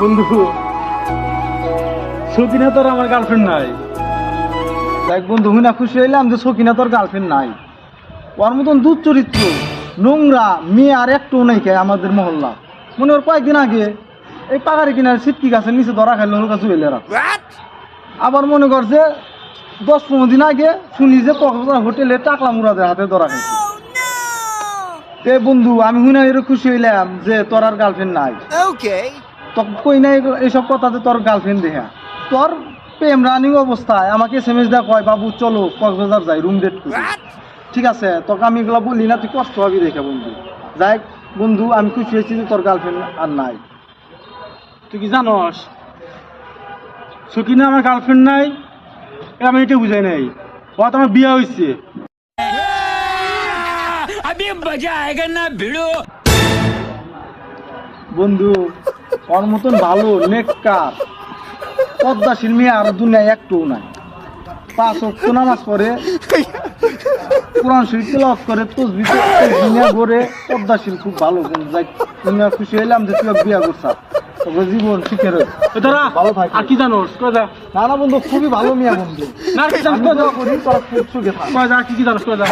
বন্ধু সকিনা তোর আমার গার্লফ্রেন্ড নাই। দেখ বন্ধু, হুই না খুশি হইলাম যে সকিনা তোর গার্লফ্রেন্ড নাই। ওর মতন দুধ চরিত্র নোংরা মেয়ে আর একটু নাই খায় আমাদের মহল্লা। মনে ওর কয়েকদিন আগে এই পাহাড়ি কিনার সিটকি গাছের নিচে ধরা খাইল ওর কাছে হইলেরা। আবার মনে করছে 10-15 দিন আগে শুনি যে কক্সবাজার হোটেলে টাকলা মুরাদের হাতে ধরা খাইছে। তে বন্ধু আমি হুই না এর খুশি হইলাম যে তোর আর গার্লফ্রেন্ড নাই। তোর কই না এইসব কথা যে তোর গার্লফ্রেন্ড দেখা তোর প্রেম রানিং অবস্থায় আমাকে SMS দেওয়া কয় বাবু চলো কক্সবাজার যাই রুম ডেট করি। ঠিক আছে, তোকে আমি এগুলো বলি না, তুই কষ্ট হবি দেখে বন্ধু। যাই বন্ধু, আমি খুশি হয়েছি যে তোর গার্লফ্রেন্ড আর নাই। তুই কি জানস সকিনা আমার গার্লফ্রেন্ড নাই? আমি এটা বুঝাই নাই। হয়তো আমার বিয়ে হয়েছে। বন্ধু ওর মতন ভালো নেককার পদ্মাশীল মেয়ে আর দুনিয়ায় একটু নাই। 5 ওয়াক্ত নামাজ পড়ে, কোরআন শরীফ তেলাওয়াত করে, তাসবিহ করে পদ্মাশীল, খুব ভালো। যাই তুমি খুশি হইলাম যে তুই বিয়ে করছাস, তোর জীবন সুখের হোক, তোরা ভালো থাক। আর কি জানোস কয় যা। না না বন্ধু, খুবই ভালো মেয়ে বন্ধু। না আর কি জানোস কয় যা। করি তোর সুখে থাক। কয় যা কি জানোস কয় যা।